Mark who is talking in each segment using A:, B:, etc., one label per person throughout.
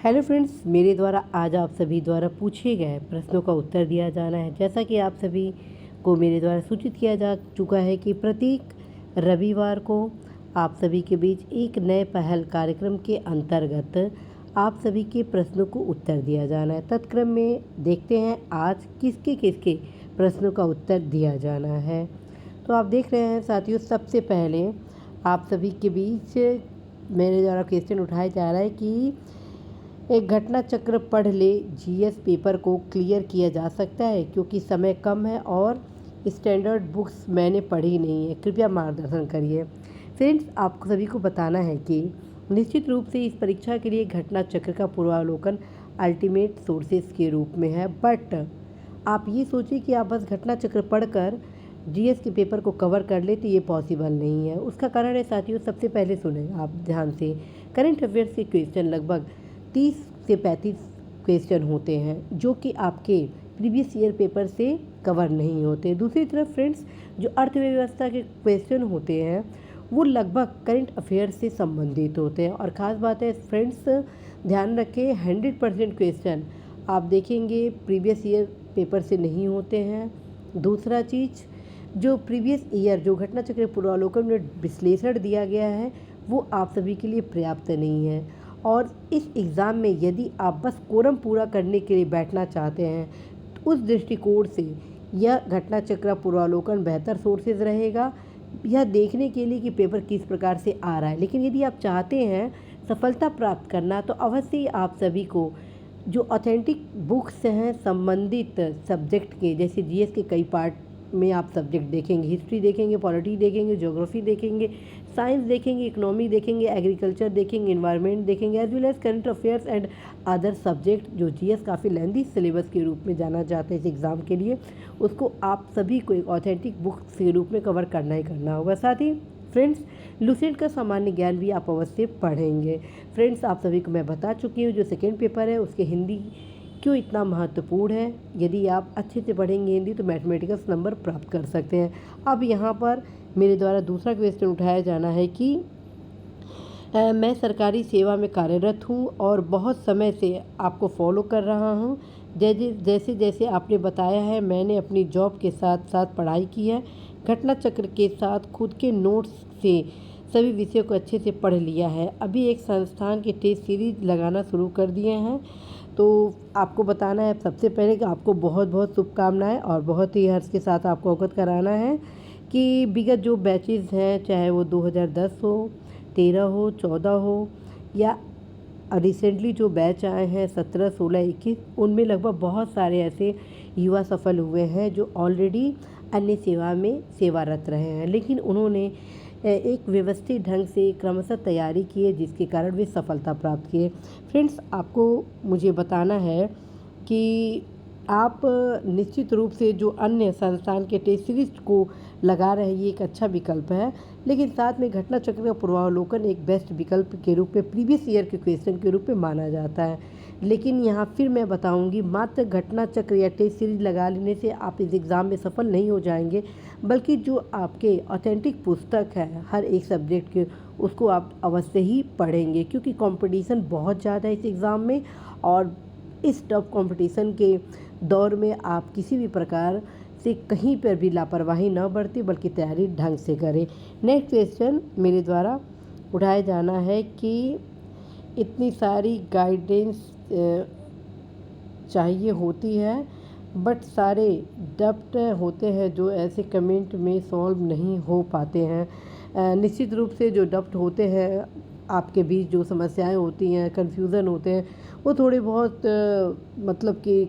A: Hello friends, मेरे द्वारा आज आप सभी द्वारा पूछे गए प्रश्नों का उत्तर दिया जाना है। जैसा कि आप सभी को मेरे द्वारा सूचित किया जा चुका है कि प्रत्येक रविवार को आप सभी के बीच एक नए पहल कार्यक्रम के अंतर्गत आप सभी के प्रश्नों को उत्तर दिया जाना है। तत्क्रम में देखते हैं आज किसके किसके प्रश्नों का उत्तर दिया जाना है। तो आप देख रहे हैं साथियों, सबसे पहले आप सभी के बीच मेरे द्वारा क्वेश्चन उठाया जा रहा है कि एक घटना चक्र पढ़ ले जीएस पेपर को क्लियर किया जा सकता है क्योंकि समय कम है और स्टैंडर्ड बुक्स मैंने पढ़ी नहीं है, कृपया मार्गदर्शन करिए। फ्रेंड्स, आपको सभी को बताना है कि निश्चित रूप से इस परीक्षा के लिए घटना चक्र का पूर्वावलोकन अल्टीमेट सोर्सेज के रूप में है, बट आप ये सोचिए कि आप बस घटना चक्र पढ़कर जीएस के पेपर को कवर कर ले तो ये पॉसिबल नहीं है। उसका कारण है साथियों, सबसे पहले सुने आप ध्यान से, करंट अफेयर्स के क्वेश्चन लगभग 30 से 35 क्वेश्चन होते हैं जो कि आपके प्रीवियस ईयर पेपर से कवर नहीं होते। दूसरी तरफ फ्रेंड्स, जो अर्थव्यवस्था के क्वेश्चन होते हैं वो लगभग करंट अफेयर से संबंधित होते हैं। और ख़ास बात है फ्रेंड्स, ध्यान रखें 100% क्वेश्चन आप देखेंगे प्रीवियस ईयर पेपर से नहीं होते हैं। दूसरा चीज़, जो प्रीवियस ईयर जो घटना चक्र पूर्वावलोकन में विश्लेषण दिया गया है वो आप सभी के लिए पर्याप्त नहीं है। और इस एग्ज़ाम में यदि आप बस कोरम पूरा करने के लिए बैठना चाहते हैं तो उस दृष्टिकोण से यह घटना चक्र पूर्वावलोकन बेहतर सोर्सेज रहेगा, यह देखने के लिए कि पेपर किस प्रकार से आ रहा है। लेकिन यदि आप चाहते हैं सफलता प्राप्त करना तो अवश्य ही आप सभी को जो ऑथेंटिक बुक्स हैं संबंधित सब्जेक्ट के, जैसे जीएस के कई पार्ट में आप सब्जेक्ट देखेंगे, हिस्ट्री देखेंगे, पॉलिटी देखेंगे, ज्योग्राफी देखेंगे, साइंस देखेंगे, इकोनॉमी देखेंगे, एग्रीकल्चर देखेंगे, एनवायरनमेंट देखेंगे, as well as current affairs and other subject. जो जीएस काफ़ी लेंथी सिलेबस के रूप में जाना जाता है इस एग्ज़ाम के लिए, उसको आप सभी को एक ऑथेंटिक बुक के रूप में कवर करना ही करना होगा। साथ ही फ्रेंड्स, लुसेंट का सामान्य ज्ञान भी आप अवश्य पढ़ेंगे। फ्रेंड्स, आप सभी को मैं बता चुकी हूँ जो सेकेंड पेपर है उसके हिंदी क्यों इतना महत्वपूर्ण है। यदि आप अच्छे से पढ़ेंगे हिंदी तो मैथमेटिक्स नंबर प्राप्त कर सकते हैं। अब यहाँ पर मेरे द्वारा दूसरा क्वेश्चन उठाया जाना है कि मैं सरकारी सेवा में कार्यरत हूँ और बहुत समय से आपको फॉलो कर रहा हूँ। जैसे जैसे आपने बताया है मैंने अपनी जॉब के साथ साथ पढ़ाई की है, घटना चक्र के साथ खुद के नोट्स से सभी विषयों को अच्छे से पढ़ लिया है। अभी एक संस्थान के टेस्ट सीरीज लगाना शुरू कर दिए हैं। तो आपको बताना है सबसे पहले कि आपको बहुत बहुत शुभकामनाएं और बहुत ही हर्ष के साथ आपको अवगत कराना है कि विगत जो बैचेस हैं, चाहे वो 2010 हो, 13 हो, 14 हो या रिसेंटली जो बैच आए हैं 17, 16, 21, उनमें लगभग बहुत सारे ऐसे युवा सफल हुए हैं जो ऑलरेडी अन्य सेवा में सेवारत रहे हैं, लेकिन उन्होंने एक व्यवस्थित ढंग से क्रमशः तैयारी की है जिसके कारण वे सफलता प्राप्त किए। फ्रेंड्स, आपको मुझे बताना है कि आप निश्चित रूप से जो अन्य संस्थान के टेस्ट सीरीज को लगा रहे हैं ये एक अच्छा विकल्प है, लेकिन साथ में घटना चक्र का पूर्वावलोकन एक बेस्ट विकल्प के रूप में प्रीवियस ईयर के क्वेश्चन के रूप में माना जाता है। लेकिन यहाँ फिर मैं बताऊंगी, मात्र घटना चक्र या टेस्ट सीरीज लगा लेने से आप इस एग्ज़ाम में सफल नहीं हो जाएंगे, बल्कि जो आपके ऑथेंटिक पुस्तक है हर एक सब्जेक्ट के उसको आप अवश्य ही पढ़ेंगे, क्योंकि कंपटीशन बहुत ज़्यादा है इस एग्ज़ाम में। और इस टफ कंपटीशन के दौर में आप किसी भी प्रकार से कहीं पर भी लापरवाही न बरतें बल्कि तैयारी ढंग से करें। नेक्स्ट क्वेश्चन मेरे द्वारा उठाया जाना है कि इतनी सारी गाइडेंस चाहिए होती है बट सारे डप्ट होते हैं जो ऐसे कमेंट में सॉल्व नहीं हो पाते हैं। निश्चित रूप से जो डप्ट होते हैं, आपके बीच जो समस्याएं होती हैं, कन्फ्यूज़न होते हैं, वो थोड़े बहुत मतलब कि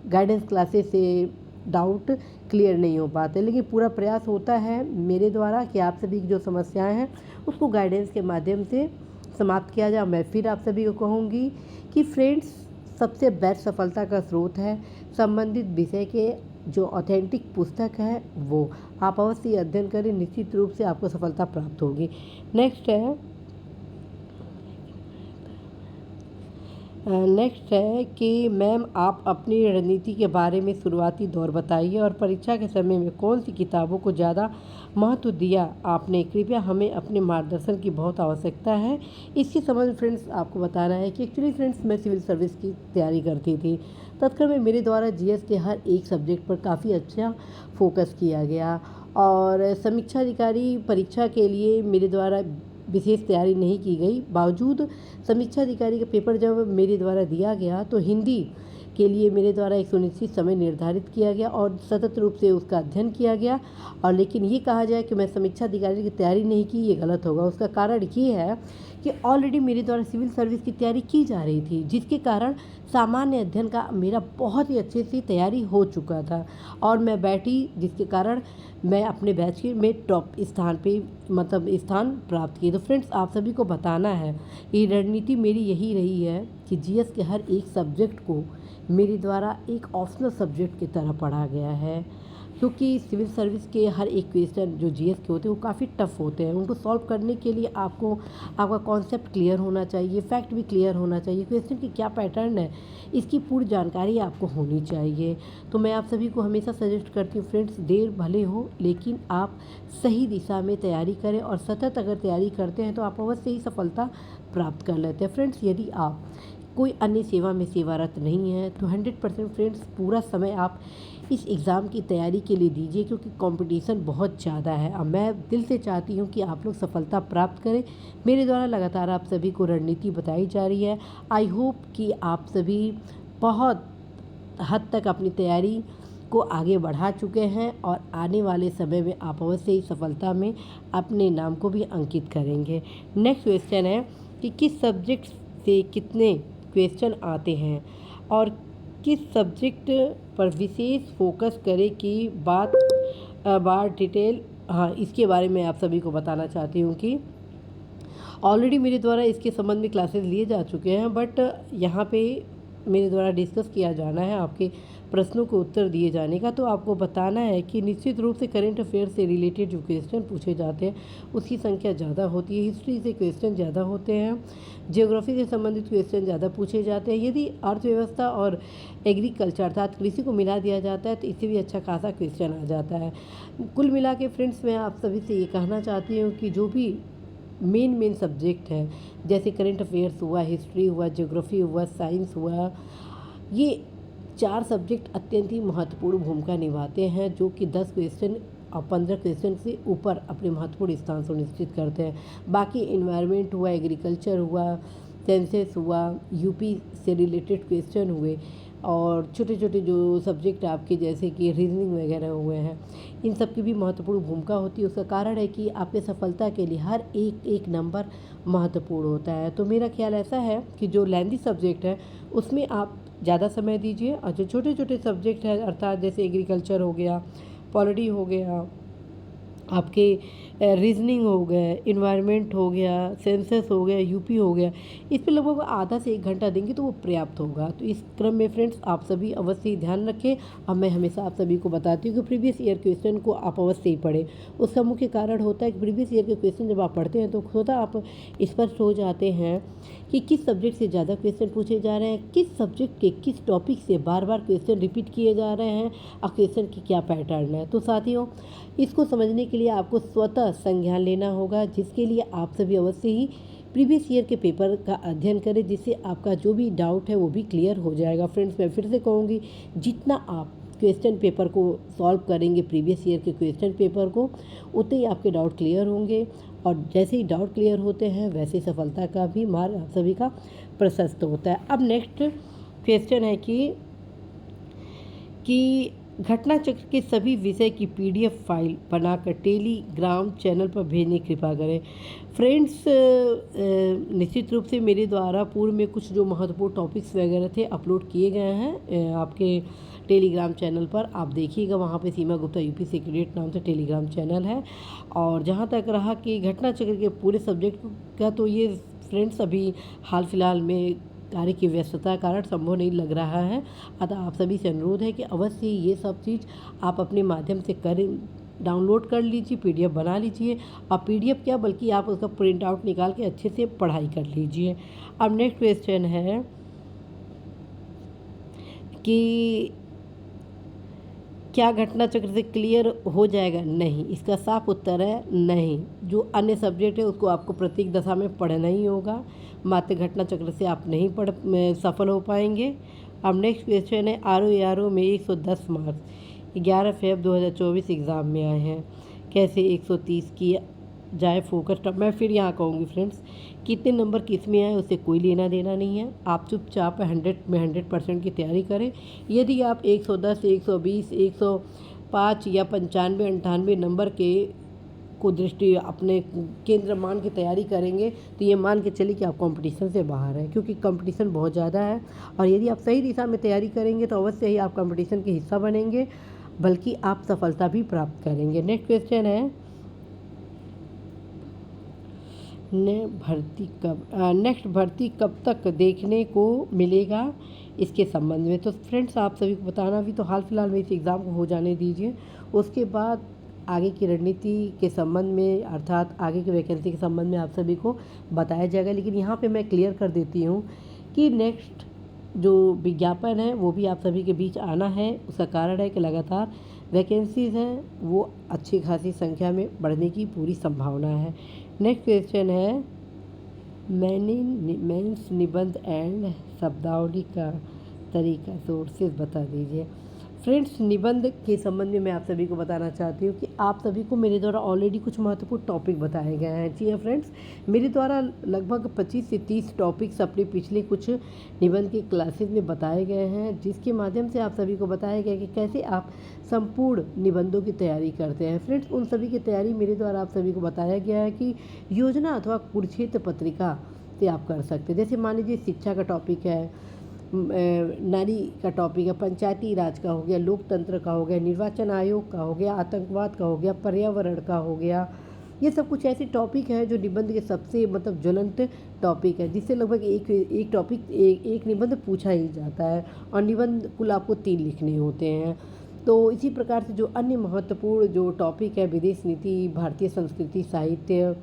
A: गाइडेंस क्लासेस से डाउट क्लियर नहीं हो पाते, लेकिन पूरा प्रयास होता है मेरे द्वारा कि आप सभी की जो समस्याएं हैं उसको गाइडेंस के माध्यम से समाप्त किया जाए। मैं फिर आप सभी को कहूँगी कि फ्रेंड्स, सबसे बेस्ट सफलता का स्रोत है संबंधित विषय के जो ऑथेंटिक पुस्तक है वो आप अवश्य अध्ययन करें, निश्चित रूप से आपको सफलता प्राप्त होगी। नेक्स्ट है नेक्स्ट है कि मैम आप अपनी रणनीति के बारे में शुरुआती दौर बताइए और परीक्षा के समय में कौन सी किताबों को ज़्यादा महत्व दिया आपने, कृपया हमें अपने मार्गदर्शन की बहुत आवश्यकता है। इसके संबंध में फ्रेंड्स आपको बताना है कि एक्चुअली फ्रेंड्स मैं सिविल सर्विस की तैयारी करती थी। तत्काल में मेरे द्वारा जीएस के हर एक सब्जेक्ट पर काफ़ी अच्छा फोकस किया गया और समीक्षा अधिकारी परीक्षा के लिए मेरे द्वारा विशेष तैयारी नहीं की गई। बावजूद समीक्षा अधिकारी का पेपर जब मेरे द्वारा दिया गया तो हिंदी के लिए मेरे द्वारा एक सुनिश्चित समय निर्धारित किया गया और सतत रूप से उसका अध्ययन किया गया। और लेकिन ये कहा जाए कि मैं समीक्षा अधिकारी की तैयारी नहीं की, ये गलत होगा। उसका कारण ये है कि ऑलरेडी मेरे द्वारा सिविल सर्विस की तैयारी की जा रही थी, जिसके कारण सामान्य अध्ययन का मेरा बहुत ही अच्छे से तैयारी हो चुका था और मैं बैठी, जिसके कारण मैं अपने बैच के में टॉप स्थान पे स्थान प्राप्त किए। तो फ्रेंड्स आप सभी को बताना है, ये रणनीति मेरी यही रही है कि जीएस के हर एक सब्जेक्ट को मेरे द्वारा एक ऑप्शनल सब्जेक्ट की तरह पढ़ा गया है, क्योंकि सिविल सर्विस के हर एक क्वेश्चन जो जीएस के होते हैं वो काफ़ी टफ होते हैं। उनको सॉल्व करने के लिए आपका कॉन्सेप्ट क्लियर होना चाहिए, फैक्ट भी क्लियर होना चाहिए, क्वेश्चन की क्या पैटर्न है इसकी पूरी जानकारी आपको होनी चाहिए। तो मैं आप सभी को हमेशा सजेस्ट करती हूँ फ्रेंड्स, देर भले हो लेकिन आप सही दिशा में तैयारी करें और सतत अगर तैयारी करते हैं तो आप अवश्य ही सफलता प्राप्त कर लेते हैं। फ्रेंड्स यदि आप कोई अन्य सेवा में सेवारत नहीं है तो 100% फ्रेंड्स पूरा समय आप इस एग्ज़ाम की तैयारी के लिए दीजिए, क्योंकि कंपटीशन बहुत ज़्यादा है। अब मैं दिल से चाहती हूँ कि आप लोग सफलता प्राप्त करें। मेरे द्वारा लगातार आप सभी को रणनीति बताई जा रही है। आई होप कि आप सभी बहुत हद तक अपनी तैयारी को आगे बढ़ा चुके हैं और आने वाले समय में आप अवश्य ही सफलता में अपने नाम को भी अंकित करेंगे। नेक्स्ट क्वेश्चन है कि किस सब्जेक्ट से कितने क्वेश्चन आते हैं और किस सब्जेक्ट पर विशेष फोकस करें की बात डिटेल। हाँ, इसके बारे में आप सभी को बताना चाहती हूँ कि ऑलरेडी मेरे द्वारा इसके संबंध में क्लासेस लिए जा चुके हैं, बट यहाँ पे मेरे द्वारा डिस्कस किया जाना है आपके प्रश्नों को उत्तर दिए जाने का। तो आपको बताना है कि निश्चित रूप से करंट अफेयर से रिलेटेड जो क्वेश्चन पूछे जाते हैं उसकी संख्या ज़्यादा होती है, हिस्ट्री से क्वेश्चन ज़्यादा होते हैं, ज्योग्राफी से संबंधित क्वेश्चन ज़्यादा पूछे जाते हैं। यदि अर्थव्यवस्था और एग्रीकल्चर अर्थात कृषि को मिला दिया जाता है तो इससे भी अच्छा खासा क्वेश्चन आ जाता है। कुल मिला के फ्रेंड्स मैं आप सभी से ये कहना चाहती हूँ कि जो भी मेन सब्जेक्ट है, जैसे करंट अफेयर्स हुआ, हिस्ट्री हुआ, ज्योग्राफी हुआ, साइंस हुआ, ये 4 सब्जेक्ट अत्यंत ही महत्वपूर्ण भूमिका निभाते हैं, जो कि 10 क्वेश्चन और 15 क्वेश्चन से ऊपर अपने महत्वपूर्ण स्थान सुनिश्चित करते हैं। बाकी एनवायरनमेंट हुआ, एग्रीकल्चर हुआ, सेंसस हुआ, यूपी से रिलेटेड क्वेश्चन हुए और छोटे छोटे जो सब्जेक्ट आपके जैसे कि रीजनिंग वगैरह हुए हैं, इन सब की भी महत्वपूर्ण भूमिका होती है। उसका कारण है कि आपके सफलता के लिए हर एक नंबर महत्वपूर्ण होता है। तो मेरा ख्याल ऐसा है कि जो लेंथी सब्जेक्ट है उसमें आप ज़्यादा समय दीजिए और जो छोटे छोटे सब्जेक्ट हैं अर्थात जैसे एग्रीकल्चर हो गया, पॉलिटी हो गया, आपके रीजनिंग हो गए, इन्वायरमेंट हो गया, सेंसस हो गया, यूपी हो गया, इस पे लगभग आधा से 1 घंटा देंगे तो वो पर्याप्त होगा। तो इस क्रम में फ्रेंड्स आप सभी अवश्य ही ध्यान रखें। अब मैं हमेशा आप सभी को बताती हूँ कि प्रीवियस ईयर क्वेश्चन को आप अवश्य ही पढ़ें। उसका मुख्य कारण होता है कि प्रीवियस ईयर के क्वेश्चन जब आप पढ़ते हैं तो स्वतः आप स्पष्ट हो जाते हैं कि किस सब्जेक्ट से ज़्यादा क्वेश्चन पूछे जा रहे हैं, किस सब्जेक्ट के किस टॉपिक से बार बार क्वेश्चन रिपीट किए जा रहे हैं और क्वेश्चन की क्या पैटर्न है। तो साथियों, इसको समझने के लिए आपको स्वतः संज्ञान लेना होगा, जिसके लिए आप सभी अवश्य ही प्रीवियस ईयर के पेपर का अध्ययन करें, जिससे आपका जो भी डाउट है वो भी क्लियर हो जाएगा। फ्रेंड्स मैं फिर से कहूँगी, जितना आप क्वेश्चन पेपर को सॉल्व करेंगे प्रीवियस ईयर के क्वेश्चन पेपर को, उतने ही आपके डाउट क्लियर होंगे और जैसे ही डाउट क्लियर होते हैं वैसे सफलता का भी मार्ग आप सभी का प्रशस्त होता है। अब नेक्स्ट क्वेश्चन है कि घटना चक्र के सभी विषय की पीडीएफ फाइल बनाकर टेलीग्राम चैनल पर भेजने की कृपा करें। फ्रेंड्स निश्चित रूप से मेरे द्वारा पूर्व में कुछ जो महत्वपूर्ण टॉपिक्स वगैरह थे अपलोड किए गए हैं आपके टेलीग्राम चैनल पर, आप देखिएगा, वहाँ पे सीमा गुप्ता यूपी सेक्रेटरीट नाम से टेलीग्राम चैनल है। और जहाँ तक रहा कि घटना चक्र के पूरे सब्जेक्ट का, तो ये फ्रेंड्स अभी हाल फिलहाल में कार्य की व्यस्तता के कारण संभव नहीं लग रहा है। अतः आप सभी से अनुरोध है कि अवश्य ये सब चीज़ आप अपने माध्यम से करें, डाउनलोड कर लीजिए, पीडीएफ बना लीजिए। और पीडीएफ क्या बल्कि आप उसका प्रिंट आउट निकाल के अच्छे से पढ़ाई कर लीजिए। अब नेक्स्ट क्वेश्चन है कि क्या घटना चक्र से क्लियर हो जाएगा? नहीं, इसका साफ उत्तर है नहीं। जो अन्य सब्जेक्ट है उसको आपको प्रत्येक दशा में पढ़ना ही होगा, मात्र घटना चक्र से आप नहीं सफल हो पाएंगे। अब नेक्स्ट क्वेश्चन है, RO में 110 मार्क्स 11 फेब 2024 एग्ज़ाम में आए हैं, कैसे 130 की जाए फोकस? अब मैं फिर यहाँ कहूँगी फ्रेंड्स, कितने नंबर किस में आए उससे कोई लेना देना नहीं है। आप चुपचाप 100 में 100% की तैयारी करें। यदि आप 110, 120, 105 या 95, 98 नंबर के को दृष्टि अपने केंद्र मान के तैयारी करेंगे तो ये मान के चलिए कि आप कंपटीशन से बाहर हैं, क्योंकि कंपटीशन बहुत ज़्यादा है। और यदि आप सही दिशा में तैयारी करेंगे तो अवश्य ही आप कंपटीशन के हिस्सा बनेंगे, बल्कि आप सफलता भी प्राप्त करेंगे। नेक्स्ट क्वेश्चन है, नेक्स्ट भर्ती कब तक देखने को मिलेगा इसके संबंध में? तो फ्रेंड्स आप सभी को बताना भी तो हाल फिलहाल में इस एग्ज़ाम को हो जाने दीजिए, उसके बाद आगे की रणनीति के संबंध में अर्थात आगे की वैकेंसी के संबंध में आप सभी को बताया जाएगा। लेकिन यहाँ पे मैं क्लियर कर देती हूँ कि नेक्स्ट जो विज्ञापन है वो भी आप सभी के बीच आना है। उसका कारण है कि लगातार वैकेंसीज़ हैं वो अच्छी खासी संख्या में बढ़ने की पूरी संभावना है। नेक्स्ट क्वेश्चन है, मेंस निबंध एंड शब्दावली का तरीका, सोर्सेज बता दीजिए। फ्रेंड्स निबंध के संबंध में मैं आप सभी को बताना चाहती हूँ कि आप सभी को मेरे द्वारा ऑलरेडी कुछ महत्वपूर्ण टॉपिक बताए गए हैं। जी हाँ फ्रेंड्स, मेरे द्वारा लगभग 25 से 30 टॉपिक्स अपने पिछले कुछ निबंध की क्लासेस में बताए गए हैं, जिसके माध्यम से आप सभी को बताया गया कि कैसे आप संपूर्ण निबंधों की तैयारी करते हैं। फ्रेंड्स उन सभी की तैयारी मेरे द्वारा आप सभी को बताया गया है कि योजना अथवा कुरुक्षेत्र पत्रिका से आप कर सकते हैं। जैसे मान लीजिए शिक्षा का टॉपिक है, नारी का टॉपिक है, पंचायती राज का हो गया, लोकतंत्र का हो गया, निर्वाचन आयोग का हो गया, आतंकवाद का हो गया, पर्यावरण का हो गया। ये सब कुछ ऐसे टॉपिक हैं जो निबंध के सबसे ज्वलंत टॉपिक है, जिससे लगभग एक टॉपिक एक निबंध पूछा ही जाता है और निबंध कुल आपको 3 लिखने होते हैं। तो इसी प्रकार से जो अन्य महत्वपूर्ण जो टॉपिक है, विदेश नीति, भारतीय संस्कृति साहित्य,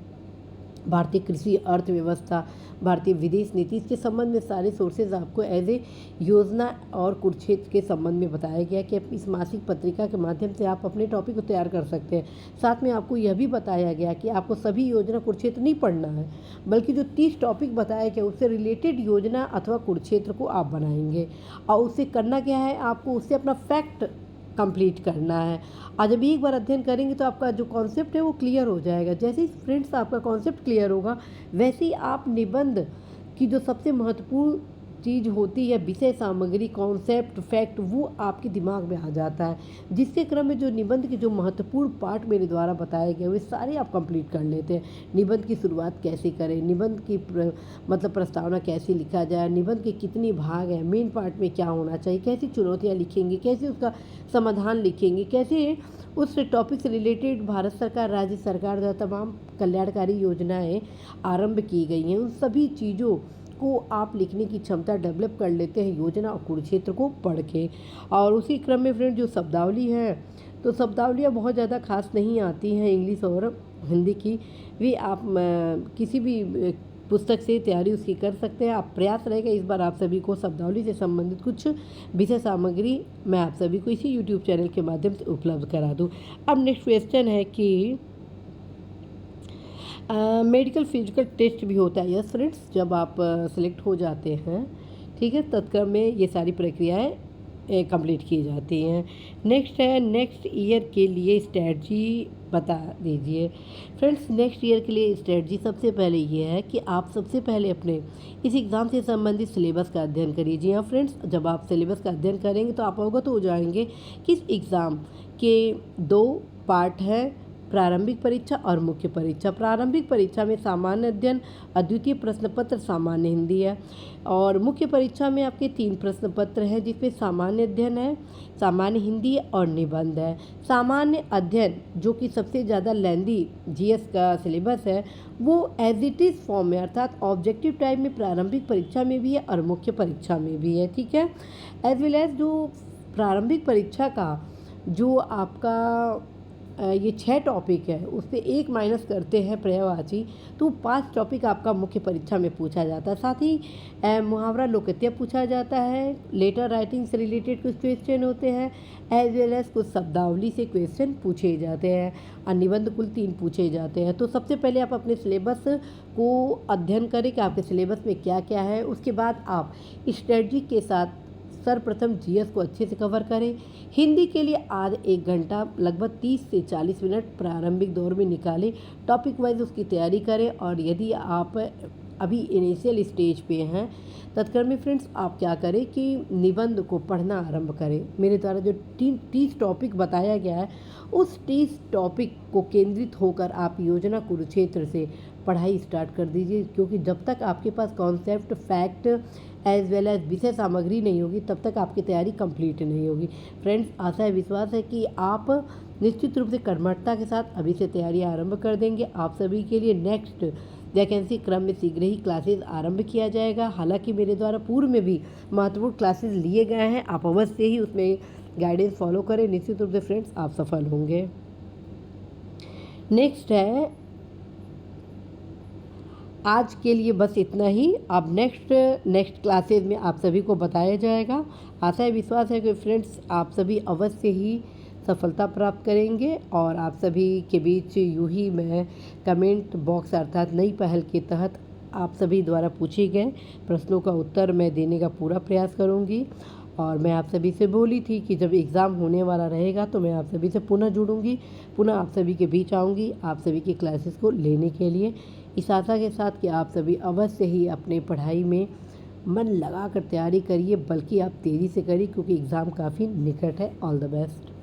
A: भारतीय कृषि अर्थव्यवस्था, भारतीय विदेश नीति, इसके संबंध में सारे सोर्सेज आपको एज ए योजना और कुरुक्षेत्र के संबंध में बताया गया कि इस मासिक पत्रिका के माध्यम से आप अपने टॉपिक को तैयार कर सकते हैं। साथ में आपको यह भी बताया गया कि आपको सभी योजना कुरुक्षेत्र नहीं पढ़ना है, बल्कि जो 30 टॉपिक बताया गया उससे रिलेटेड योजना अथवा कुरुक्षेत्र को आप बनाएंगे। और उससे करना क्या है, आपको उससे अपना फैक्ट कंप्लीट करना है। और जब एक बार अध्ययन करेंगे तो आपका जो कॉन्सेप्ट है वो क्लियर हो जाएगा। जैसे ही फ्रेंड्स आपका कॉन्सेप्ट क्लियर होगा, वैसे ही आप निबंध की जो सबसे महत्वपूर्ण चीज़ होती है, विषय सामग्री, कॉन्सेप्ट, फैक्ट, वो आपके दिमाग में आ जाता है, जिसके क्रम में जो निबंध के जो महत्वपूर्ण पार्ट मेरे द्वारा बताए गए वे सारे आप कंप्लीट कर लेते हैं। निबंध की शुरुआत कैसे करें, निबंध की प्रस्तावना कैसे लिखा जाए, निबंध के कितने भाग हैं, मेन पार्ट में क्या होना चाहिए, कैसी चुनौतियाँ लिखेंगे, कैसे उसका समाधान लिखेंगे, कैसे उस टॉपिक से रिलेटेड भारत सरकार, राज्य सरकार द्वारा तमाम कल्याणकारी योजनाएं आरंभ की गई हैं, उन सभी चीज़ों को आप लिखने की क्षमता डेवलप कर लेते हैं योजना और कुरुक्षेत्र को पढ़ के। और उसी क्रम में फ्रेंड जो शब्दावली है, तो शब्दावलियाँ बहुत ज़्यादा खास नहीं आती हैं इंग्लिश और हिंदी की, वे आप किसी भी पुस्तक से तैयारी उसकी कर सकते हैं। आप प्रयास रहेगा इस बार आप सभी को शब्दावली से संबंधित कुछ विषय सामग्री मैं आप सभी को इसी यूट्यूब चैनल के माध्यम से उपलब्ध करा दूँ। अब नेक्स्ट क्वेश्चन है कि मेडिकल फिजिकल टेस्ट भी होता है। यस फ्रेंड्स, जब आप सेलेक्ट हो जाते हैं, ठीक है, तत्क्रम में ये सारी प्रक्रियाएं कंप्लीट की जाती हैं। नेक्स्ट है, नेक्स्ट ईयर के लिए स्ट्रेटजी बता दीजिए। फ्रेंड्स नेक्स्ट ईयर के लिए स्ट्रेटजी सबसे पहले ये है कि आप सबसे पहले अपने इस एग्ज़ाम से संबंधित सिलेबस का अध्ययन करिए। जी हाँ फ्रेंड्स, जब आप सिलेबस का अध्ययन करेंगे तो आप अवगत हो जाएंगे कि इस एग्ज़ाम के 2 पार्ट हैं, प्रारंभिक परीक्षा और मुख्य परीक्षा। प्रारंभिक परीक्षा में सामान्य अध्ययन, अद्वितीय प्रश्न पत्र, सामान्य हिंदी है, और मुख्य परीक्षा में आपके 3 प्रश्न पत्र हैं, जिसमें सामान्य अध्ययन है, सामान्य हिंदी और निबंध है। सामान्य अध्ययन जो कि सबसे ज़्यादा लेंदी जीएस का सिलेबस है, वो एज इट इज़ फॉर्म में अर्थात ऑब्जेक्टिव टाइप में प्रारंभिक परीक्षा में भी है और मुख्य परीक्षा में भी है, ठीक है। एज वेल एज जो प्रारंभिक परीक्षा का जो आपका ये 6 टॉपिक है उस पे 1 माइनस करते हैं पर्यायवाची, तो 5 टॉपिक आपका मुख्य परीक्षा में पूछा जाता है। साथ ही मुहावरा लोकत्य पूछा जाता है, लेटर राइटिंग से रिलेटेड कुछ क्वेश्चन होते हैं, एज वेल एज कुछ शब्दावली से क्वेश्चन पूछे जाते हैं और निबंध कुल 3 पूछे जाते हैं। तो सबसे पहले आप अपने सिलेबस को अध्ययन करें कि आपके सिलेबस में क्या क्या है। उसके बाद आप स्ट्रेटजी के साथ सर्वप्रथम जीएस को अच्छे से कवर करें। हिंदी के लिए आज 1 घंटा लगभग 30 से 40 मिनट प्रारंभिक दौर में निकालें, टॉपिक वाइज उसकी तैयारी करें। और यदि आप अभी इनिशियल स्टेज पे हैं तत्क्रम में फ्रेंड्स आप क्या करें कि निबंध को पढ़ना आरंभ करें। मेरे द्वारा जो 30 टॉपिक बताया गया है उस 30 टॉपिक को केंद्रित होकर आप योजना कुरुक्षेत्र से पढ़ाई स्टार्ट कर दीजिए, क्योंकि जब तक आपके पास concept, fact as well as विषय सामग्री नहीं होगी तब तक आपकी तैयारी कंप्लीट नहीं होगी। फ्रेंड्स आशा है विश्वास है कि आप निश्चित रूप से कर्मठता के साथ अभी से तैयारी आरंभ कर देंगे। आप सभी के लिए नेक्स्ट वैकेंसी क्रम में शीघ्र ही क्लासेस आरंभ किया जाएगा। हालांकि मेरे द्वारा पूर्व में भी महत्वपूर्ण क्लासेस लिए गए हैं, आप अवश्य ही उसमें गाइडेंस फॉलो करें, निश्चित रूप से फ्रेंड्स आप सफल होंगे। नेक्स्ट है आज के लिए बस इतना ही। अब नेक्स्ट क्लासेज में आप सभी को बताया जाएगा। आशा है विश्वास है कि फ्रेंड्स आप सभी अवश्य ही सफलता प्राप्त करेंगे। और आप सभी के बीच यूं ही मैं कमेंट बॉक्स अर्थात नई पहल के तहत आप सभी द्वारा पूछे गए प्रश्नों का उत्तर मैं देने का पूरा प्रयास करूंगी। और मैं आप सभी से बोली थी कि जब एग्ज़ाम होने वाला रहेगा तो मैं आप सभी से पुनः जुड़ूंगी, पुनः आप सभी के बीच आऊँगी आप सभी की क्लासेस को लेने के लिए, इस आशा के साथ कि आप सभी अवश्य ही अपने पढ़ाई में मन लगा कर तैयारी करिए, बल्कि आप तेज़ी से करिए क्योंकि एग्ज़ाम काफ़ी निकट है। All the best.